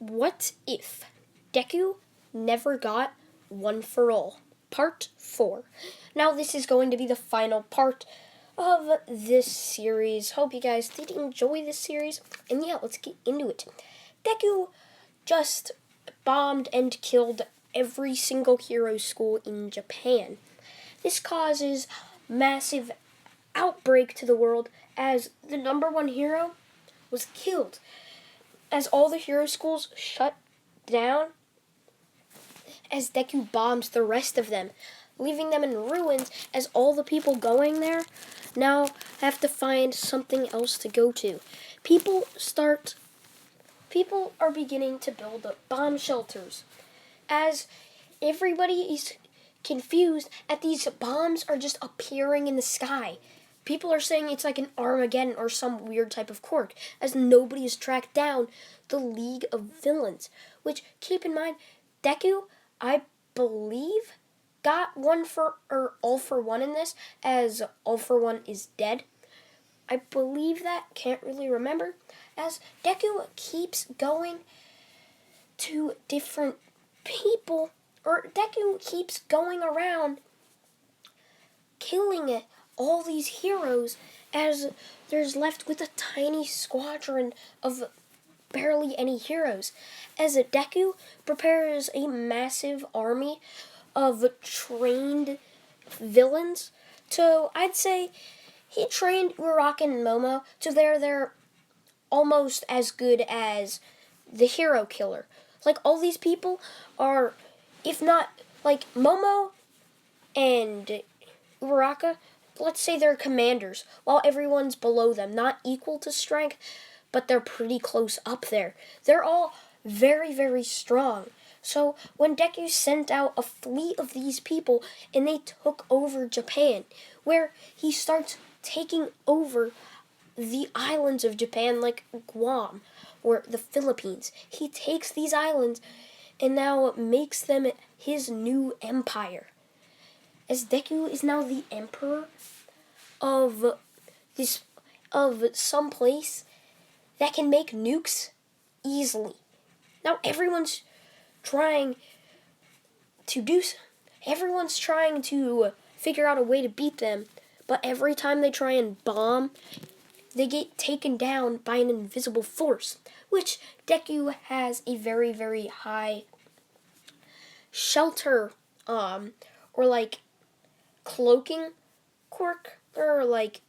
What if Deku never got One for All? Part 4. Now this is going to be the final part of this series. Hope you guys did enjoy this series. And yeah, let's get into it. Deku just bombed and killed every single hero school in Japan. This causes massive outbreak to the world as the number one hero was killed. As all the hero schools shut down, as Deku bombs the rest of them, leaving them in ruins, as all the people going there now have to find something else to go to. People are beginning to build bomb shelters, as everybody is confused at these bombs are just appearing in the sky. People are saying it's like an Armageddon or some weird type of quirk, as nobody has tracked down the League of Villains. Which, keep in mind, Deku, I believe, got all for one in this, as all for one is dead. I believe that, can't really remember, as Deku keeps going to different people, or Deku keeps going around killing all these heroes, as there's left with a tiny squadron of barely any heroes, as Deku prepares a massive army of trained villains. So I'd say he trained Uraraka and Momo to they're almost as good as the hero killer. Like, all these people are, if not, like, Momo and Uraraka, let's say they're commanders, while everyone's below them. Not equal to strength, but they're pretty close up there. They're all very, very strong. So when Deku sent out a fleet of these people and they took over Japan, where he starts taking over the islands of Japan, like Guam or the Philippines. He takes these islands and now makes them his new empire. As Deku is now the emperor of some place that can make nukes easily. Now everyone's trying to figure out a way to beat them, but every time they try and bomb, they get taken down by an invisible force, which Deku has a very, very high shelter, or like cloaking quirk, or like,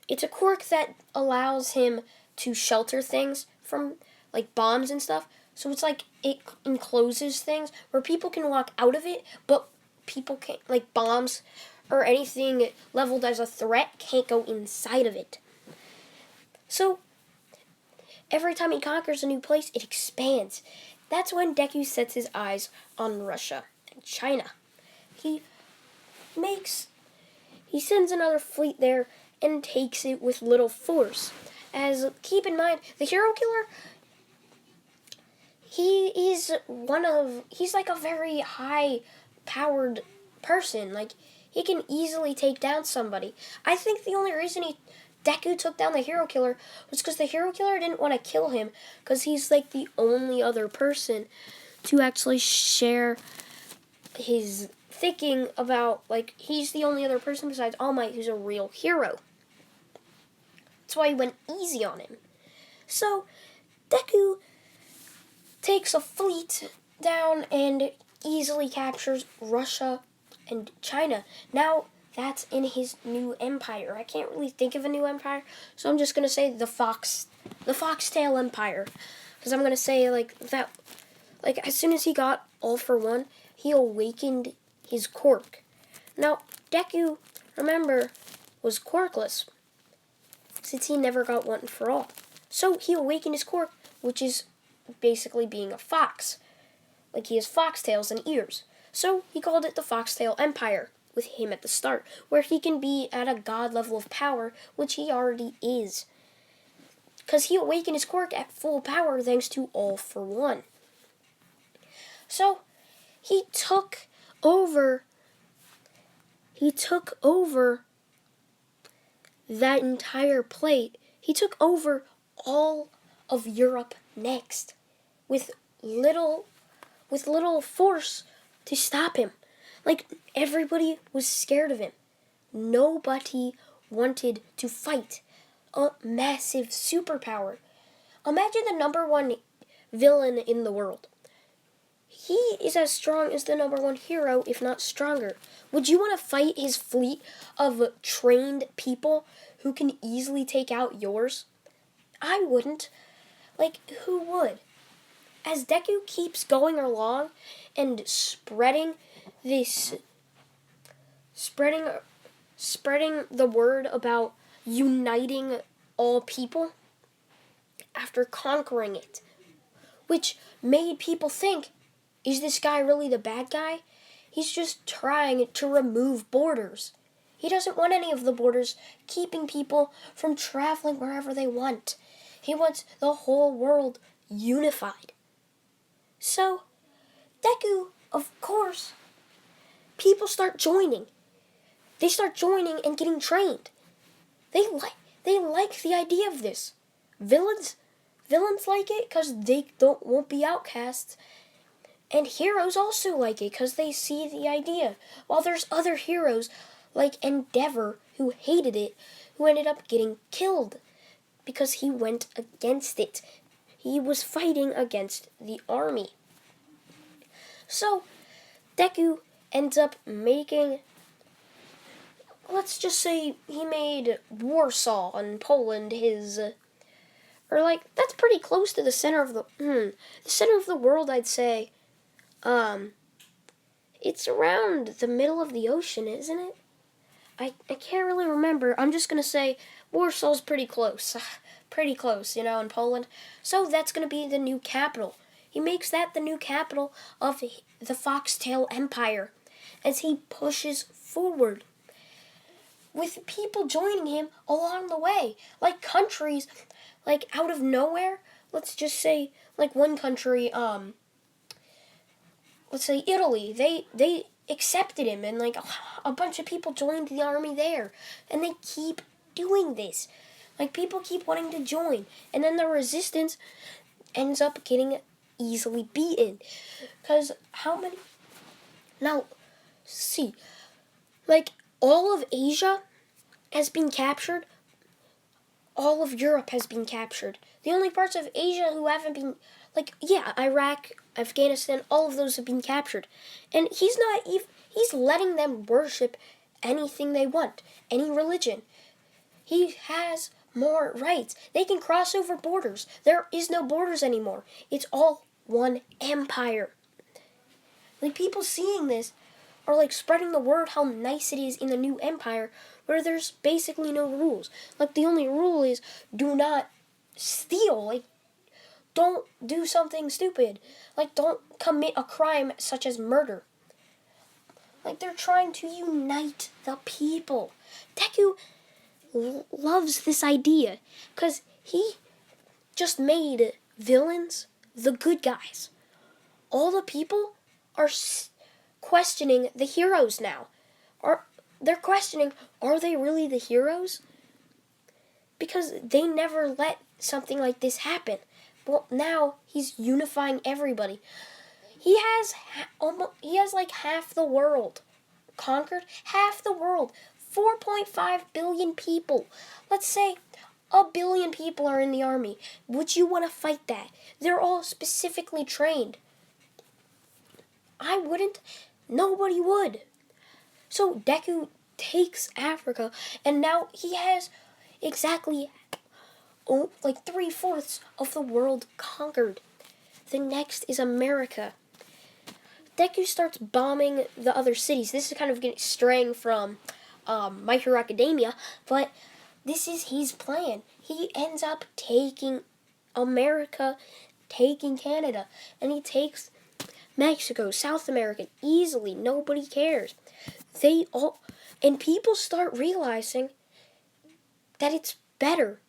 it's a quirk that allows him to shelter things from, like, bombs and stuff. So it's like it encloses things where people can walk out of it, but people can't, like bombs or anything leveled as a threat can't go inside of it. So every time he conquers a new place, it expands. That's when Deku sets his eyes on Russia and China. He sends another fleet there and takes it with little force. As, keep in mind, the hero killer, he's like a very high-powered person. Like, he can easily take down somebody. I think the only reason Deku took down the hero killer was because the hero killer didn't want to kill him, because he's like the only other person to actually share his thinking about, like, he's the only other person besides All Might who's a real hero. That's why he went easy on him. So Deku takes a fleet down and easily captures Russia and China. Now that's in his new empire. I can't really think of a new empire, so I'm just going to say the Foxtail Empire. Because I'm going to say, like, that, like, as soon as he got all for one, he awakened his quirk. Now, Deku, remember, was quirkless, since he never got one for all. So he awakened his quirk, which is basically being a fox. Like, he has foxtails and ears. So he called it the Foxtail Empire, with him at the start, where he can be at a god level of power, which he already is. Because he awakened his quirk at full power thanks to All for One. So he took over that entire plate. He took over all of Europe next, with little force to stop him. Like, everybody was scared of him. Nobody wanted to fight a massive superpower. Imagine the number one villain in the world. He is as strong as the number one hero, if not stronger. Would you want to fight his fleet of trained people who can easily take out yours? I wouldn't. Like, who would? As Deku keeps going along and spreading the word about uniting all people after conquering it, which made people think, is this guy really the bad guy? He's just trying to remove borders. He doesn't want any of the borders keeping people from traveling wherever they want. He wants the whole world unified. So, Deku, of course, people start joining. They start joining and getting trained. They like the idea of this. Villains like it because they won't be outcasts. And heroes also like it because they see the idea. While there's other heroes like Endeavor who hated it, who ended up getting killed because he went against it. He was fighting against the army. So, Deku ends up making, let's just say he made Warsaw in Poland his, or like, that's pretty close to the center of the center of the world, I'd say. It's around the middle of the ocean, isn't it? I can't really remember. I'm just going to say Warsaw's pretty close. Pretty close, in Poland. So that's going to be the new capital. He makes that the new capital of the Foxtail Empire as he pushes forward, with people joining him along the way. Like countries, like out of nowhere. Let's just say, like one country, let's say Italy, they accepted him, and like a bunch of people joined the army there. And they keep doing this. Like, people keep wanting to join. And then the resistance ends up getting easily beaten. Because how many... Now, see. Like, all of Asia has been captured. All of Europe has been captured. The only parts of Asia who haven't been... Like, yeah, Iraq, Afghanistan, all of those have been captured. And he's letting them worship anything they want. Any religion. He has more rights. They can cross over borders. There is no borders anymore. It's all one empire. Like, people seeing this are like spreading the word how nice it is in the new empire, where there's basically no rules. Like, the only rule is do not steal. Like, don't do something stupid. Like, don't commit a crime such as murder. Like, they're trying to unite the people. Deku loves this idea because he just made villains the good guys. All the people are questioning the heroes now. They're questioning, are they really the heroes? Because they never let something like this happen. Well, now he's unifying everybody. He has like half the world conquered. Half the world. 4.5 billion people. Let's say 1 billion people are in the army. Would you want to fight that? They're all specifically trained. I wouldn't. Nobody would. So Deku takes Africa, and now he has exactly like 3/4 of the world conquered. The next is America. Deku starts bombing the other cities. This is kind of straying from My Hero Academia, but this is his plan. He ends up taking America, taking Canada, and he takes Mexico, South America, easily. Nobody cares. And people start realizing that it's better.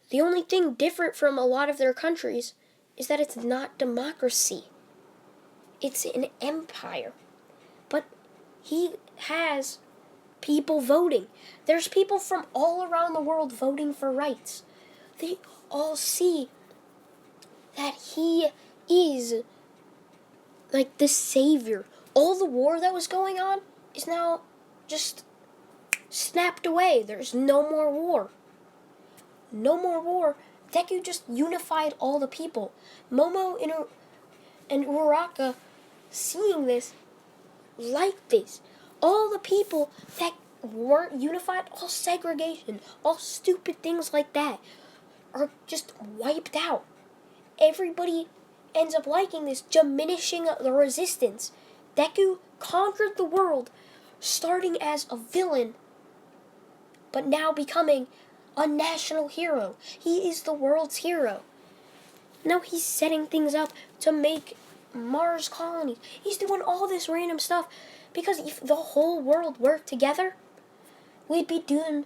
The only thing different from a lot of their countries is that it's not democracy. It's an empire. But he has people voting. There's people from all around the world voting for rights. They all see he is like the savior. All the war that was going on is now just snapped away. There's no more war. No more war. Deku just unified all the people. Momo and Uraraka, seeing this, like this. All the people that weren't unified, all segregation, all stupid things like that, are just wiped out. Everybody ends up liking this, diminishing the resistance. Deku conquered the world, starting as a villain, but now becoming a national hero. He is the world's hero. Now he's setting things up to make Mars colonies. He's doing all this random stuff because if the whole world worked together, we'd be done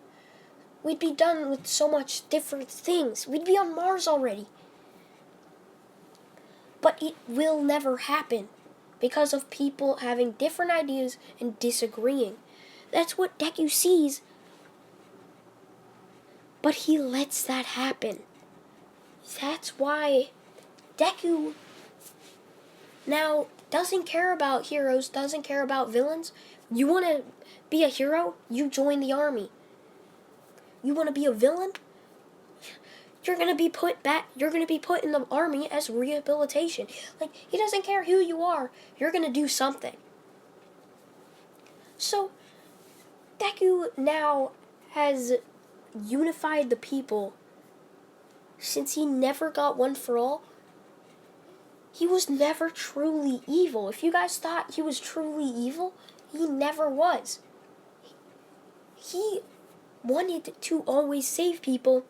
with so much different things. We'd be on Mars already. But it will never happen because of people having different ideas and disagreeing. That's what Deku sees. But he lets that happen. That's why Deku now doesn't care about heroes, doesn't care about villains. You want to be a hero? You join the army. You want to be a villain? You're going to be put in the army as rehabilitation. Like, he doesn't care who you are. You're going to do something. So, Deku now has unified the people. Since he never got one for all, he was never truly evil. If you guys thought he was truly evil, he never was. He wanted to always save people,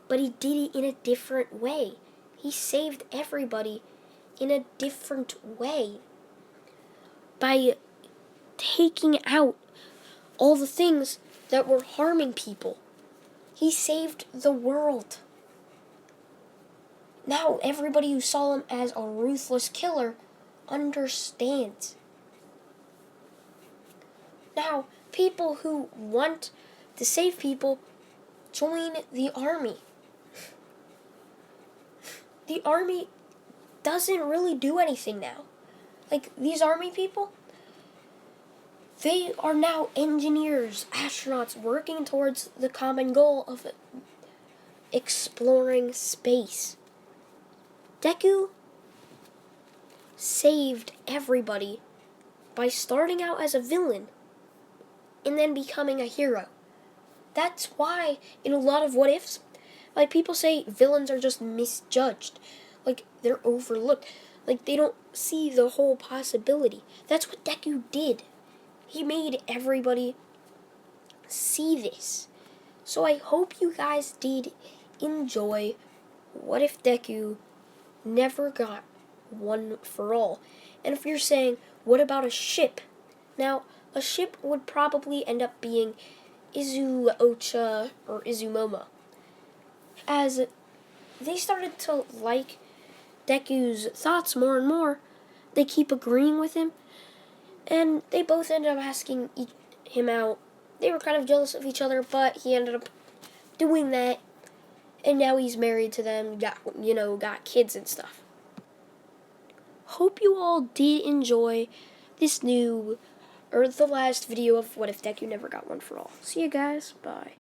but he did it in a different way. He saved everybody in a different way. By taking out all the things that were harming people. He saved the world. Now everybody who saw him as a ruthless killer understands. Now people who want to save people join the army. The army doesn't really do anything now. Like, these army people, they are now engineers, astronauts, working towards the common goal of exploring space. Deku saved everybody by starting out as a villain and then becoming a hero. That's why in a lot of what ifs, like, people say villains are just misjudged. Like, they're overlooked. Like, they don't see the whole possibility. That's what Deku did. He made everybody see this. So I hope you guys did enjoy What If Deku Never Got One for All. And if you're saying, what about a ship? Now, a ship would probably end up being Izu Ocha or Izumoma. As they started to like Deku's thoughts more and more, they keep agreeing with him, and they both ended up asking him out. They were kind of jealous of each other, but he ended up doing that, and now he's married to them, got kids and stuff. Hope you all did enjoy this the last video of What If Deku Never Got One for All. See you guys, bye.